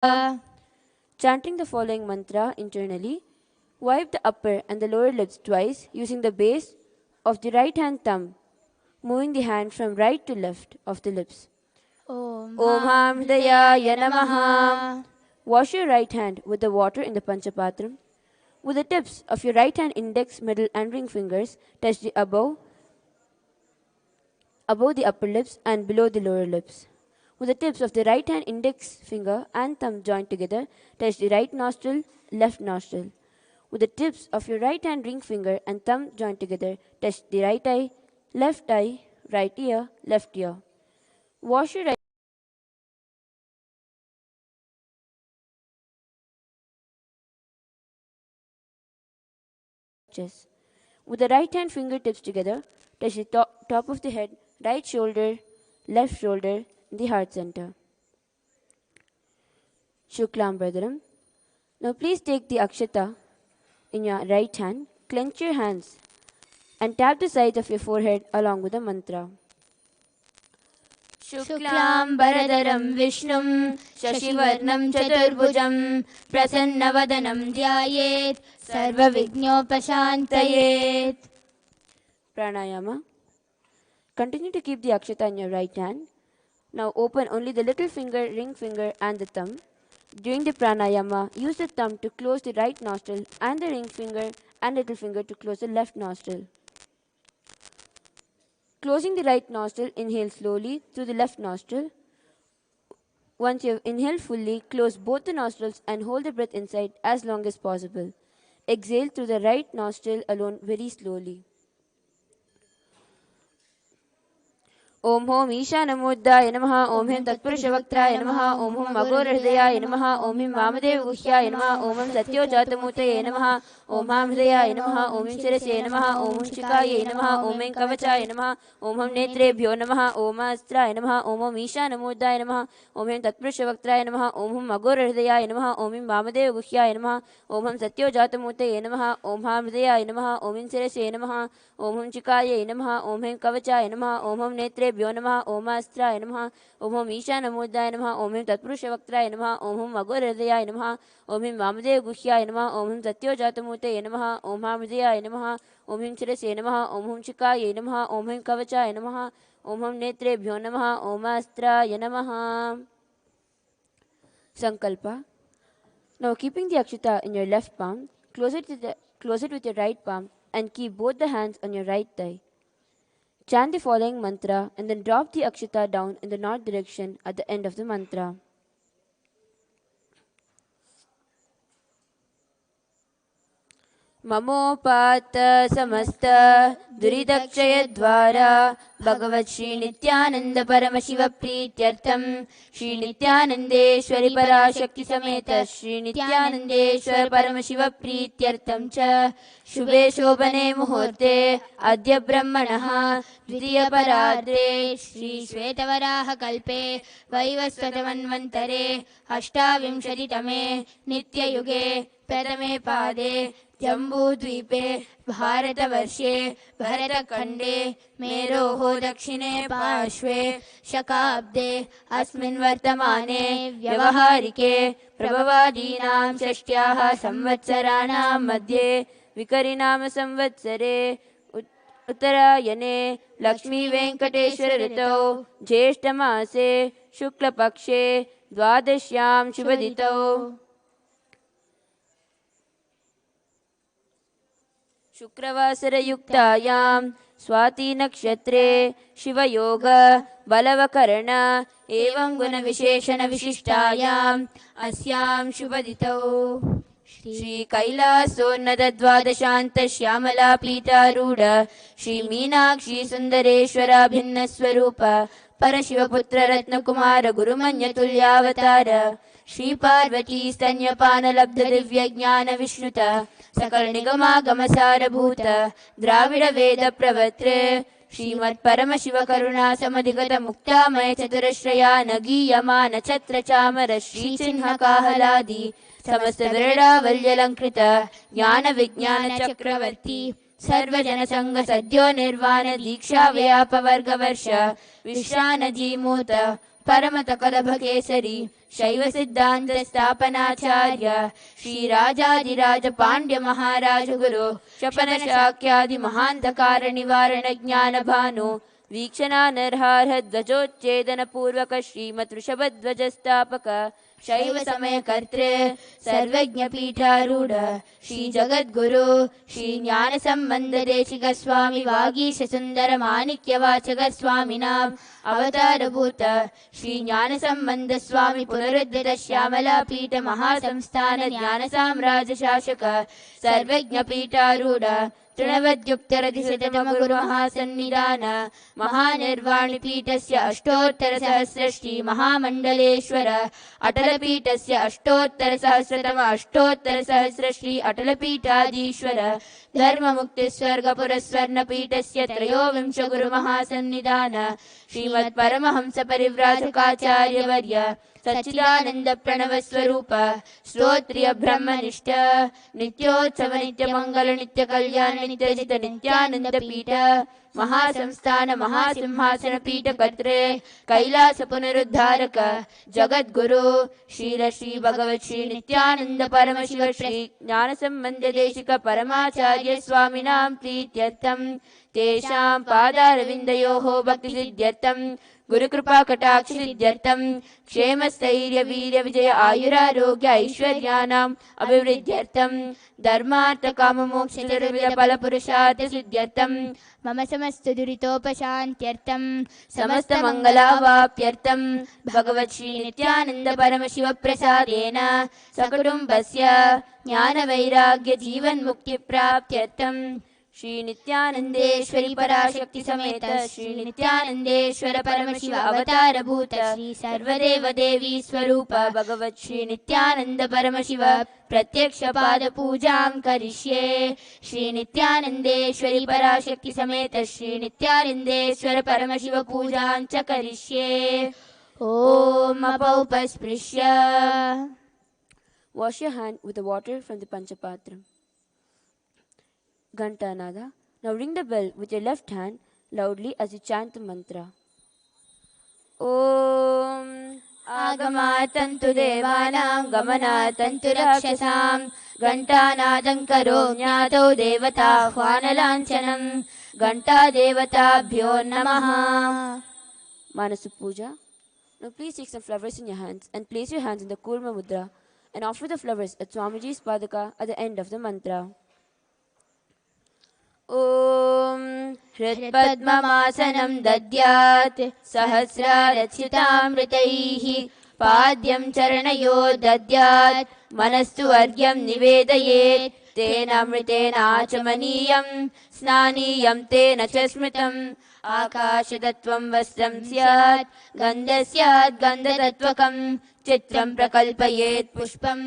Chanting the following mantra internally, wipe the upper and the lower lips twice using the base of the right hand thumb, moving the hand from right to left of the lips. Om Ham Hridayaya Namaha. Wash your right hand with the water in the Panchapatram. With the tips of your right hand index, middle and ring fingers, touch the above the upper lips and below the lower lips. With the tips of the right hand index finger and thumb joined together, touch the right nostril, left nostril. With the tips of your right hand ring finger and thumb joined together, touch the right eye, right ear, left ear. Wash your right chest. With the right hand fingertips together, touch the top of the head, right shoulder, left shoulder, the heart center. Shuklam Bradaram. Now please take the akshata in your right hand, clench your hands, and tap the sides of your forehead along with the mantra. शुक्लां वरदरं विष्णुं शशिवर्णं चतुर्भुजं प्रसन्नवदनं ध्यायेत् सर्वविघ्नोपशान्तयेत्. Pranayama. Continue to keep the akshata in your right hand. Now open only the little finger, ring finger and the thumb. During the pranayama, use the thumb to close the right nostril and the ring finger and little finger to close the left nostril. Closing the right nostril, inhale slowly through the left nostril. Once you have inhaled fully, close both the nostrils and hold the breath inside as long as possible. Exhale through the right nostril alone very slowly. ओम होम ईशानमूर्धाय नमः ओम ह्रीं तत्पुरुषवक्त्राय नमः ओम हुं अघोरहृदयाय नमः ओम ह्रीं वामदेवगुह्याय नमः ओम हं सत्योजातमूर्तये नमः ओम हां हृदयाय नमः ओम ह्रीं शिरसे नमः ओम हुं शिखायै नमः ओम ह्रीं कवचाय नमः ओम हं नेत्रेभ्यो नमः ओम अस्त्राय नमः ओम होम ईशानमूर्धाय नमः ओम ह्रीं तत्पुरुषवक्त्राय नमः ओम हुं अघोरहृदयाय नमः ओम ह्रीं वामदेवगुह्याय नमः ओम हं सत्योजातमूर्तये नमः ओम हां हृदयाय नमः ओम ह्रीं शिरसे नमः ओम हुं शिखायै नमः ओम ह्रीं कवचाय नमः ओम हं नेत्रेभ्यो नमः ओम अस्त्राय नमः ओम होम ईशानमूर्धाय नमः ओम ह्रीं तत्पुरुषवक्त्राय नमः ओम हुं अघोरहृदयाय नमः ओम ह्रीं वामदेवगुह्याय नमः ओम हं सत्योजातमूर्तये नमः ओम हां हृदयाय नमः ओम ह्रीं शिरसे नमः ओम हुं शिखायै नमः ओम ह्रीं कवचाय नमः ओम हं नेत्रेभ्यो नमः ओम अस्त्राय नमः. Sankalpa. Now keeping the akshata in your left palm, close it with your right palm and keep both the hands on your right thigh. Chant the following mantra and then drop the akshata down in the north direction at the end of the mantra. ममोपात समस्त दुरिदक्षयद्वारा भगवत् श्री नित्यानंद परम शिव प्रीत्यर्थम श्री नित्यानंदेश्वरी पराशक्ति समेत श्री नित्यानंदेश्वर परम शिव प्रीत्यर्थम च शुभे शोभने मुहूर्ते अद्य ब्रह्मणः द्वितीय परार्धे श्री श्वेतवराह कल्पे वैवस्वतमन्वन्तरे अष्टाविंशतितमे नित्ययुगे प्रथमे पादे जम्बूद्वीपे भारतवर्षे भरतखण्डे मेरोः दक्षिणे पार्श्वे शकाब्दे अस्मिन् वर्तमाने व्यवहारिके प्रभवादीनां षष्ट्याः संवत्सराणां मध्ये विकरिनाम संवत्सरे उत्तरायणे लक्ष्मीवेङ्कटेश्वर ऋतौ ज्येष्ठमासे शुक्लपक्षे द्वादश्यां शुभदितौ शुक्रवासरयुक्तायां स्वाति नक्षत्रे शिवयोग बलवकर्ण एवं गुणविशेषण विशिष्टायाम् अस्यां शुभदितौ श्री कैलासोन्नत द्वादशान्त श्यामला पीठारूढ़ श्री मीनाक्षी सुंदरेश्वरा भिन्न स्वरूप परशिवपुत्र रत्नकुमार गुरुमन्यतुल्यावतार श्री पार्वती स्तन्यपान लब्ध दिव्य ज्ञान विष्णुत सकल निगमागम सारभूत द्राविड वेद प्रवक्त्रे श्रीमत् परम शिव करुणा समधिगत मुक्तामय चतुरश्रया नगीयमान छत्र चामर श्री चिन्ह काहलादि समस्त विरडावल्यलंकृत ज्ञान विज्ञान चक्रवर्ती सर्वजन संग सद्यो निर्वाण दीक्षा व्याप वर्ग वर्ष विश्रानजीमूत परमतकलभकेसरी शैवसिद्धान्तस्थापनाचार्य श्रीराजाधिराज पाण्ड्य महाराज गुरु शपनशाक्यादि महान्तकारनिवारणज्ञानभानु वीक्षणानर्हार्हध्वजोच्चेदनपूर्वक श्रीमद्वृषभध्वजस्थापक शैव समयकर्त्रे सर्वज्ञपीठारूढ श्री जगद्गुरु श्री ज्ञानसम्बन्धदेशिक स्वामी वागीश सुन्दर माणिक्यवाचक स्वामिनाम् अवतारभूत श्री ज्ञानसम्बन्ध स्वामी पुनरुद्धृत श्यामलापीठ महासंस्थान ज्ञानसाम्राज्य शासक सर्वज्ञपीठारूढ तृणवद्युक्तरधिशतमगुरु महासन्निधान महानिर्वाणपीठस्य अष्टोत्तरसहस्रश्री महामण्डलेश्वर अटलपीठस्य अष्टोत्तरसहस्रतम अष्टोत्तरसहस्रश्री अटलपीठाधीश्वर धर्ममुक्तिस्वर्गपुरस्वर्णपीठस्य त्रयोविंश गुरुमहासन्निधान श्रीमत्परमहंस परिव्राजकाचार्यवर्य सच्चिदानंद प्रणव स्वरूप स्तोत्रिय ब्रह्मनिष्ठ नित्योत्सव नित्य मंगल नित्य कल्याण नित्यजित नित्यानंद पीठ महासंस्थान महासिंहासन पीठ कर्त्रे कैलास पुनरुद्धारक जगद्गुरु श्रील श्री भगवत श्री नित्यानंद परमशिव श्री ज्ञानसम्बन्ध देशिक परमाचार्य स्वामिनां प्रीत्यर्थं तेषां पादारविन्दयोः भक्तिसिद्ध्यर्थं गुरुकृपा कटाक्ष सिद्ध्यर्थं क्षेमस्थैर्य वीर्य विजय आयुरारोग्य ऐश्वर्याणाम् अभिवृद्ध्यर्थं धर्मार्थ काम मोक्ष चतुर्विध फल पुरुषार्थ सिद्ध्यर्थं मम समस्त दुरितोपशान्त्यर्थं समस्त मंगलावाप्यर्थं भगवत् श्री नित्यानंद परमशिव प्रसादेन सकुटुम्बस्य ज्ञान वैराग्य जीवन मुक्ति प्राप्त्यर्थं श्री नित्यानंदेश्वरी पराशक्ति समेत श्री नित्यानंदेश्वर परमशिव अवतारभूत श्री सर्वदेव देवी स्वरूप भगवत् श्री नित्यानंद परमशिव प्रत्यक्ष पाद पूजां करिष्ये श्री नित्यानंदेश्वरी पराशक्ति समेत श्री नित्यानंदेश्वर परमशिव पूजां च करिष्ये। ओम अपौपस्पृश्य wash your hand with the water from the panchapatram. Ghantanada. Now ring the bell with your left hand loudly as you chant the mantra. Om Agamatantu Devanam Gamanatantu Rakshasam Ghantanadam Karo Jnato Devata Hvanalanchanam Ghanta Devatabhyo Namaha. Manasu Puja. Now please take some flowers in your hands and place your hands in the Kurma Mudra and offer the flowers at Swamiji's Padaka at the end of the mantra. Om Hritpadmamasanam dadyat Sahasrarachyutamritaihi Padyam Charanayo dadyat Manastu Argyam Nivedayet Tena Amritena Achamaniyam Snaniyam Tena Chasmritam Akashadattvam Vastram Syat Gandhasyat Gandhatatvakam Chitram Prakalpayet Pushpam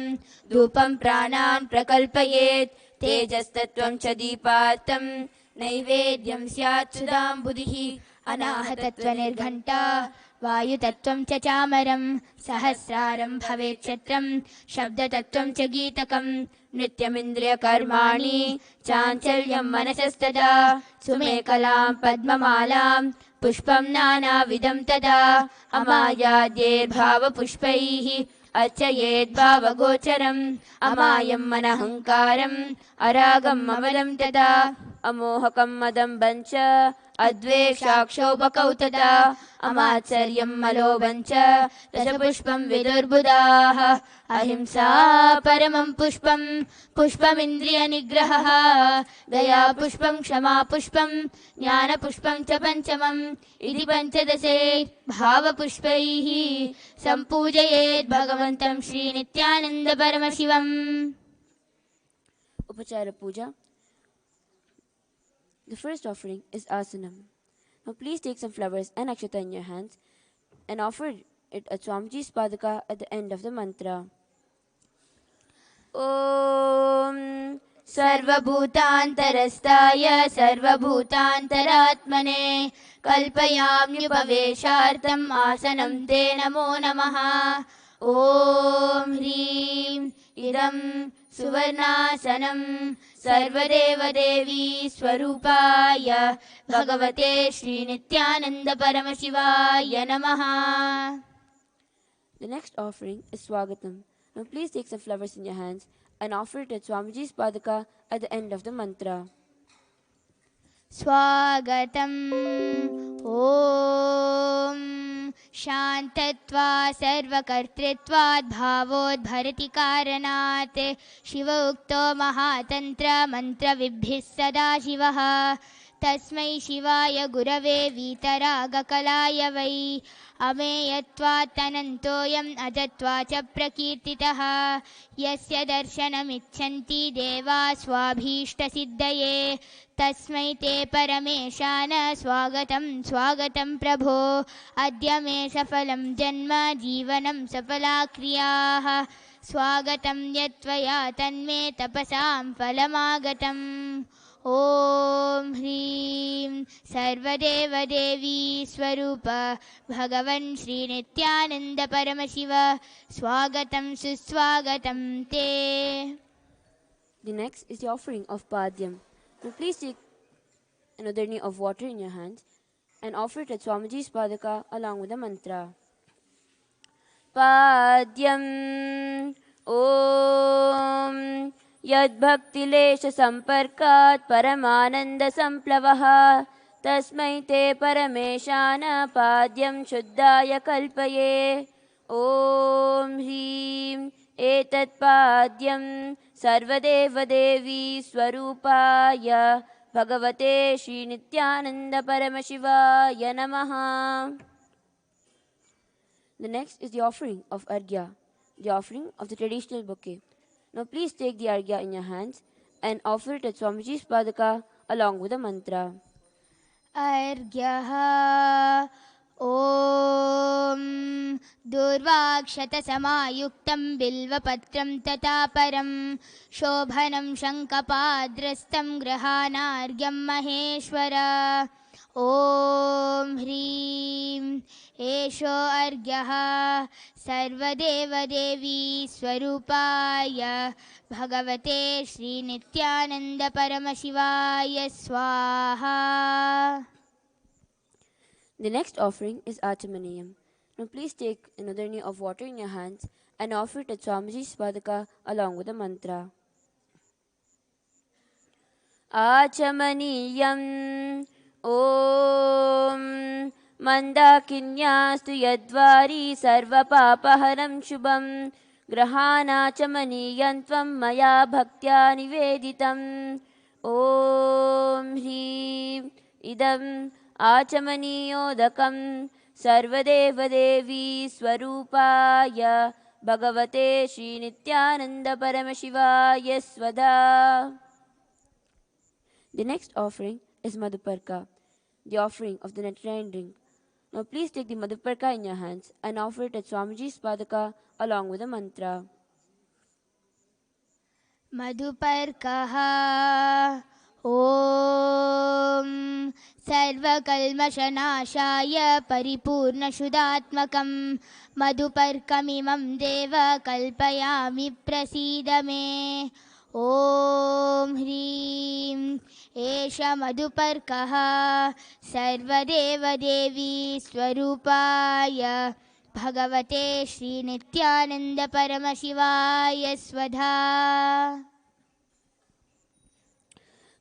Dhupam Pranan Prakalpayet तेजस्तत्वं च दीपार्थं नैवेद्यं स्यात् सुधाम्बुधिः अनाहतत्वनिर्घण्टा वायुतत्वं च चामरं सहस्रारं भवेत् क्षत्रं शब्दतत्वं च गीतकं नृत्यमिन्द्रियकर्माणि चाञ्चल्यं मनसस्तदा सुमेकलां पद्ममालां पुष्पं नानाविधं तदा अमायाद्यैर्भावपुष्पैः अर्चयेत् भावगोचरम् अमायं मनहङ्कारम् अरागम् अमलं तदा अमोहकं मदं बञ्च अद्वेषाक्षोभकौ तदा अमात्सर्यं मलोभं च रसपुष्पं विदुर्बुधाः अहिंसा परमं पुष्पं पुष्पमिन्द्रियनिग्रहः दया पुष्पं क्षमा पुष्पं ज्ञानपुष्पं च पञ्चमम् इति पञ्चदशे भावपुष्पैः सम्पूजयेत् भगवन्तं श्रीनित्यानन्द परमशिवम्। उपचार पूजा. The first offering is asanam. Now please take some flowers and akshata in your hands and offer it at Swamiji's Padaka at the end of the mantra. Om Sarvabhutantarastaya Sarvabhutantaratmane Kalpayamyupaveshartam Asanam Te Namo Namaha. Om Hrim Idam Suvarnasanam Sarvadeva Devi Swarupaya Bhagavate Shri Nityananda Paramashivaya Namaha. The next offering is Swagatam. Now please take some flowers in your hands and offer it at Swamiji's Padaka at the end of the mantra. स्वागतम् ॐ शान्तत्वा सर्वकर्तृत्वात् भावोद्भरति कारणात् शिव उक्तो महातन्त्रमन्त्रविद्भिः सदा शिवः तस्मै शिवाय गुरवे वीतरागकलाय वै अमेयत्वात्तनन्तोऽयम् अजत्वात् च प्रकीर्तितः यस्य दर्शनमिच्छन्ति देवा स्वाभीष्टसिद्धये तस्मै ते परमेशान स्वागतं स्वागतं प्रभो अद्य मे सफलं जन्म जीवनं सफला क्रियाः स्वागतं यत्त्वया तन्मे तपसां फलमागतम् ॐ ह्रीं सर्वदेवदेवी स्वरूप भगवन् श्रीनित्यानन्द परमशिव स्वागतं सुस्वागतं ते. The next is the offering of Padyam. Now please take another knee of water in your hands and offer it at Swamiji's Padaka along with the mantra. Padyam Om Yadbhaktilesha Samparkat Paramananda Samplavaha Tasmai Te Parameshana Padyam Shuddhaya Kalpaye Om Hrim Etat Padyam Sarvadeva Devi Swarupaya Bhagavate Shri Nityananda Paramashivaya Namaha. The next is the offering of Arghya, the offering of the traditional bouquet. Now please take the Arghya in your hands and offer it at Swamiji's Padaka along with the mantra. अर्घ्यः ॐ दुर्वाक्षतसमायुक्तं बिल्वपत्रं तथा परं शोभनं शङ्खपाद्रस्तं गृहाणार्घ्यं महेश्वर ॐ ह्रीं एषो अर्घ्यः सर्वदेवदेवी स्वरूपाय भगवते श्रीनित्यानन्दपरमशिवाय स्वाहा. The next offering is Achamaniyam. Now please take another knee of water in your hands and offer it at Swamiji's Padaka along with the mantra. Achamaniyam Om Mandakinyastu Yadvari Sarvapapaharam Shubham Grahanachamaniyan Tvam Maya Bhaktya Niveditam Om Hrim Idam Achamaniodakam Sarvadeva Devi Swarupaya Bhagavate Shri Nityananda Paramashivaya Svada. The next offering is Madhuparka, the offering of the nectarine drink. Now please take the Madhuparka in your hands and offer it at Swamiji's Padaka along with the mantra. मधुपर्कः ॐ सर्वकल्मषनाशाय परिपूर्णशुदात्मकं मधुपर्कमिमं देव कल्पयामि प्रसीद मे ॐ ह्रीं एष मधुपर्कः सर्वदेवदेवी स्वरूपाय भगवते श्रीनित्यानन्दपरमशिवाय स्वधा.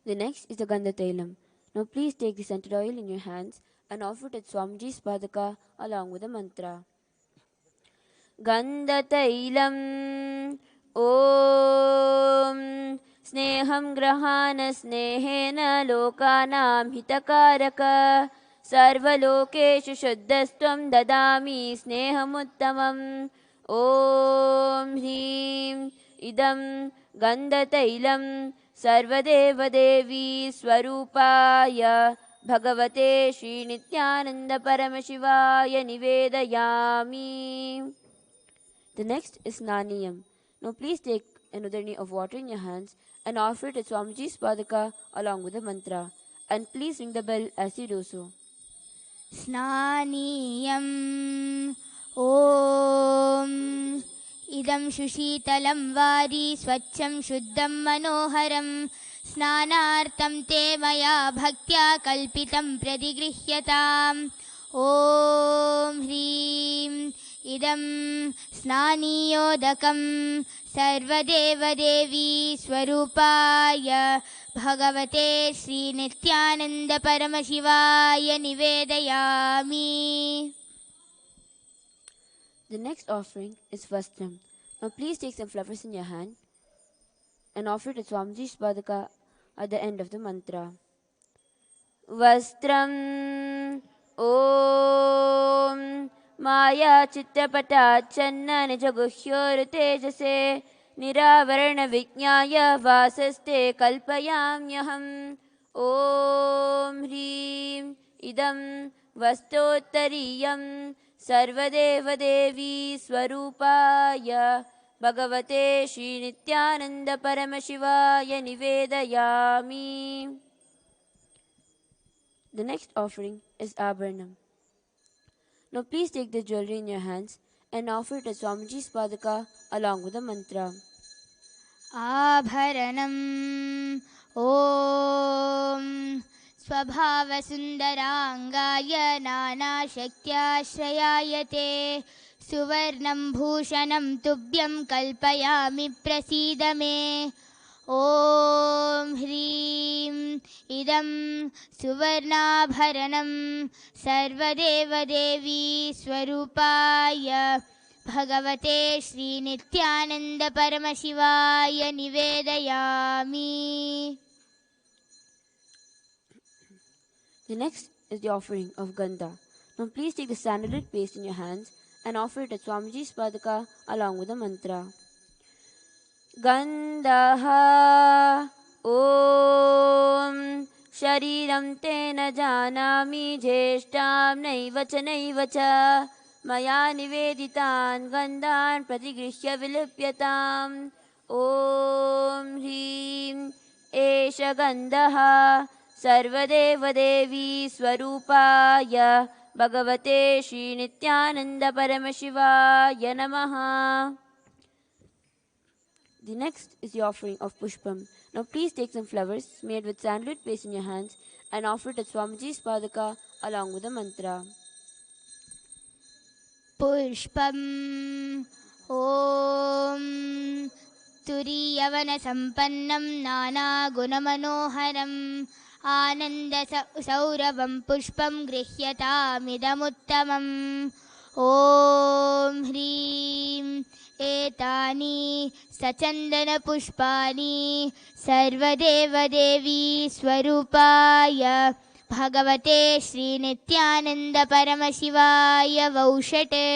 The next is the Gandhatailam. Now please take the scented oil in your hands and offer it at Swamiji's Padaka along with the mantra. Gandhatailam Om Sneham Grahana Snehena Lokanam Hitakaraka Sarvalokeshu Shuddhastvam Dadami Snehamuttamam Om Hrim Idam Gandhatailam Sarvadeva Devi Swarupaya Bhagavate Shri Nityananda Paramashivaya Nivedayami. The next is Naniyam. Now please take another knee of water in your hands and offer it at Swamiji's Padaka along with the mantra. And please ring the bell as you do so. स्नानीयम् ॐ इदं सुशीतलं वारी स्वच्छं शुद्धं मनोहरं स्नानार्थं ते मया भक्त्या कल्पितं प्रतिगृह्यताम् ॐ ह्रीं इदं स्नानीयोदकं सर्वदेवदेवी स्वरूपाय भगवते श्रीनित्यानन्दपरमशिवाय निवेदयामि. The next offering is Vastram. Now please take some flowers in your hand and offer it to Swamiji's Padaka at the end of the mantra. Vastram Om Maya Chittapatachanna Nijaguhyor Tejase Niravarana Vijnaya Vasaste Kalpayamyaham Om Hrim Idam Vastottariyam Sarvadevadevi Swarupaya Bhagavate Shri Nityananda Paramashivaya Nivedayami. The next offering is Abharanam. Now please take the jewelry in your hands and offer it to Swamiji's Padaka along with the mantra. आभरणम् ॐ स्वभावसुन्दराङ्गाय नानाशक्त्याश्रयाय ते सुवर्णं भूषणं तुभ्यं कल्पयामि प्रसीद मे. ॐ ह्रीं इदं सुवर्णाभरणं सर्वदेवदेवी स्वरूपाय भगवते श्रीनित्यानन्दपरमशिवाय निवेदयामि. The next is the offering of Gandha. Now please take the sandalwood paste in your hands and offer it to Swamiji's Padaka along with the mantra. Gandha Om Shariram Tena Janami Jeshtam Naiva Cha Naiva Cha Maya Niveditan Gandhan Pratigrihya Vilipyatam. Om Hrim Esha Gandha Sarvadevadevi Swarupaya Bhagavate Shri Nityananda Paramashivaya Namaha. The next is the offering of Pushpam. Now please take some flowers made with sandalwood paste in your hands and offer it at Swamiji's Padaka along with the mantra. पुष्पम् ॐ तुरीयवनसम्पन्नं नानागुणमनोहरम् आनन्दसौरभं पुष्पं गृह्यतामिदमुत्तमम्. ॐ ह्रीं एतानि सचन्दनपुष्पाणि सर्वदेवदेवी स्वरूपाय भगवते श्रीनित्यानन्दपरमशिवाय वौषटे.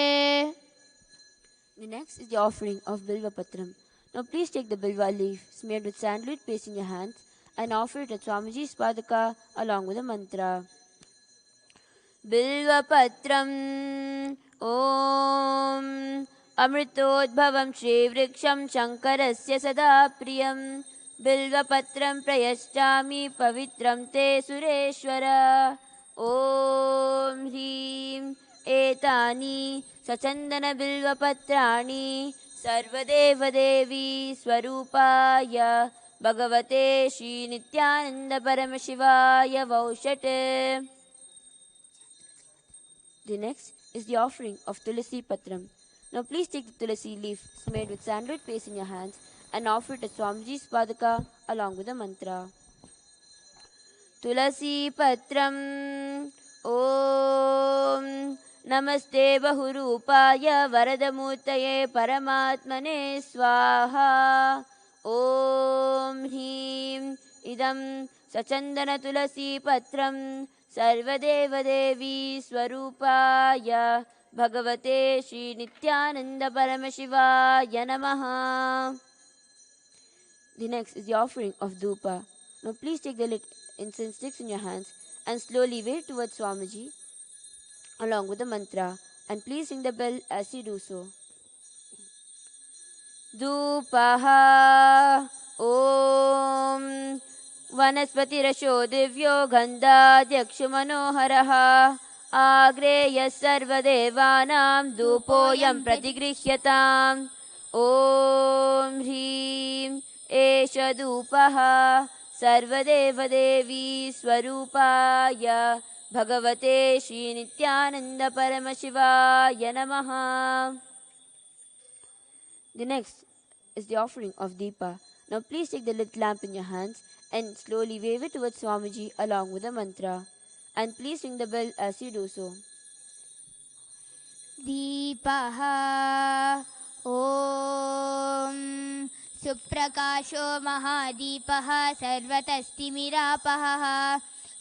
The next is the offering of Bilva Patram. Now please take the Bilva leaf smeared with sandalwood paste in your hands and offer it at Swamiji's Padaka along with the mantra. Bilva Patram Om Amritodbhavam Shri Vriksham Shankarasya Sada Priyam Bilva Patram Prayaschami Pavitram Te Sureshwara. Om Hrim Etani Sachandana Bilva Patrani Sarvadevadevi Swarupaya Bhagavate Shri Nityananda Paramashivaya Vaushate. The next is the offering of Tulasi Patram. Now please take the Tulasi leaf smeared with sandalwood paste in your hands and offer it at Swamiji's Padaka along with the mantra. Tulasi Patram Om Namaste Bahurupaya Varadamurtaye Paramatmane Swaha. Om Hrim Idam Sachandana Tulasi Patram Sarvadevadevi Swarupaya Bhagavate Shri Nityananda Paramashivaya Namaha. The next is the offering of Dhupa. Now please take the lit incense sticks in your hands and slowly wave towards Swamiji along with the mantra, and please ring the bell as you do so. Dhupaha Om Vanaspatirasho Divyo Gandhadyakshu Manoharaha Agreya Sarvadevanam Dhupoyam Pratigrihyatam. Om Hrim Esha Dhupaha Sarvadevadevi Swarupaya भगवते श्रीनित्यानंद परमशिवाय नमः. The next is the offering of Deepa. Now please take the lit lamp in your hands and slowly wave it towards Swamiji along with the mantra. And please ring the bell as you do so. दीपः ॐ सुप्रकाशो महादीपः सर्वतस्तिमिरापहः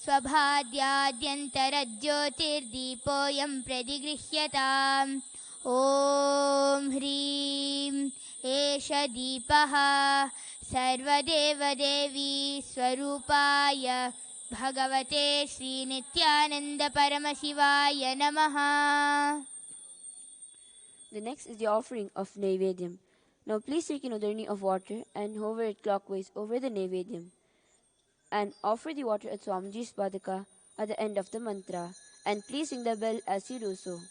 स्वभाद्याद्यन्तरज्योतिर्दीपोऽयं प्रतिगृह्यताम्. ॐ ह्रीं एष दीपः सर्वदेवदेवी स्वरूपाय भगवते श्रीनित्यानंद परमशिवाय नमः. The next is the offering of Naivedyam. Now please take an udharni of water and hover it clockwise over the Naivedyam. And offer the water at Swamiji's Padaka at the end of the mantra. And please ring the bell as you do so.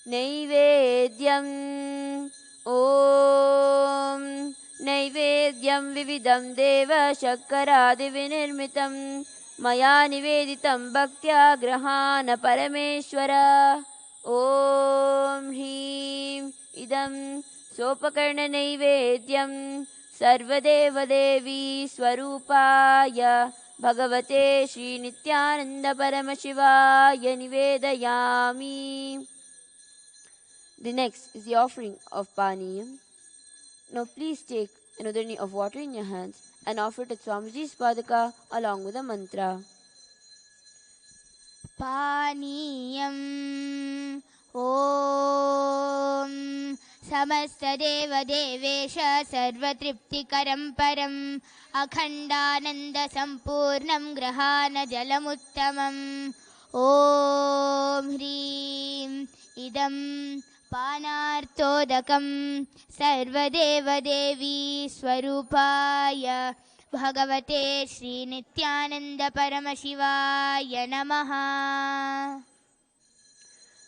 Naivedyam Om Naivedyam Vividam Deva Shakkaradi Vinirmitam Maya Niveditam Bhaktya Grahana Parameshwara. Om Hrim Idam Sopakarna Naivedyam Sarvadeva Devi Swarupaya Bhagavate Shri Nityananda Paramashivaya Nivedayami. The next is the offering of Paniyam. Now please take an udharni of water in your hands and offer it at Swamiji's Padaka along with a mantra. पानीयम् ॐ समस्तदेवदेवेश सर्वतृप्तिकरं परम् अखण्डानन्दसम्पूर्णं ग्रहाणजलमुत्तमम्. ॐ ह्रीं इदं पानार्तोदकं सर्वदेवदेवी स्वरूपाय भगवते श्रीनित्यानंद परमशिवाय नमः.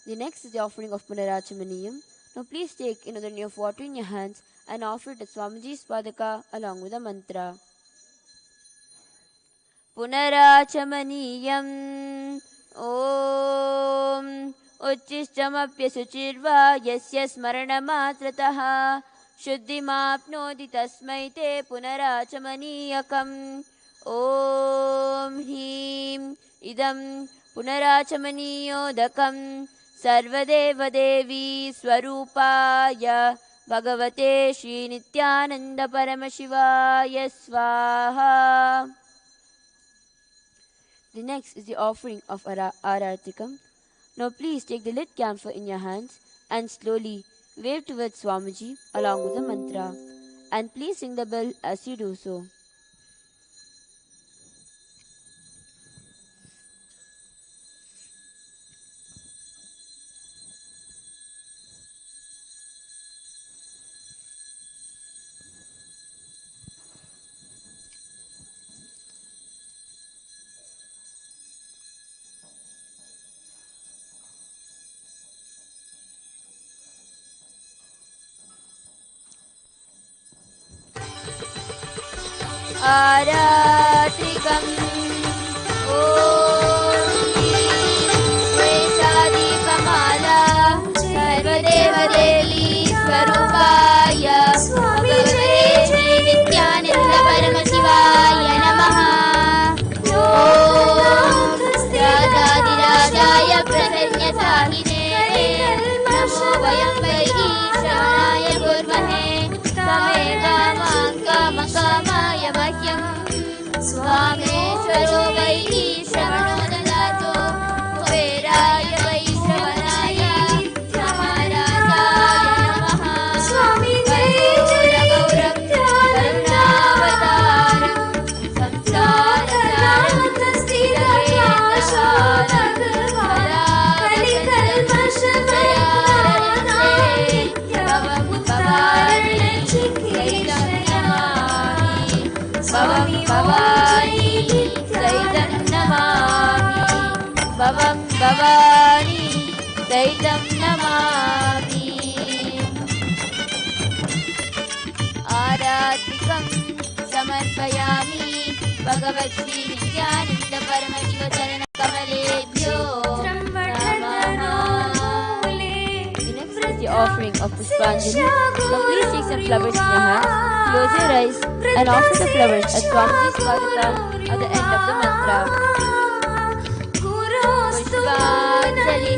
The next is the offering of Punarachamaniyam. Now please take an udharni of water in your hands and offer it at Swamiji's Padaka along with a mantra. Punarachamaniyam Om Uchchishtamapyasuchirva Yasya Smaranamatrataha Shuddhimapnoti Tasmai Te Punarachamaniyakam. Om Hrim Idam Punarachamaniyodakam Sarvadeva Devi Swarupaya Bhagavate Shri Nityananda Paramashivaya Swaha. The next is the offering of Arartikam. Now please take the lit camphor in your hands and slowly wave towards Swamiji along with the mantra. And please ring the bell as you do so. Aratrikam Om Esha Dipamala Sarvadeva Devi Swarupaya Bhagavate Shri Nityananda Paramashivaya Namaha. Om Radhadirajaya Prasanya Sahine Namo Vayam Vaihi Shravanaaya Kurmahe Samega Manga Makamaya Bhakyam Swameshwaro Vaihi Shravano Dadato Kuberaya Vaihi Shravanaya Samarajaya Namaha. Swami Jai Gauram Karunavataram Samsarasaram Bhavam Bhavani Saitam Namami. Aratikam Samarpayami Bhagavat Shri Nityananda Paramashivacharana. कमलेभ्यो नमः. Next is the offering of Pushpanjali. Now please take some flowers in your hands, close your eyes and offer the flowers as Swamiji's Swadhika at the end of the mantra. Pushpanjali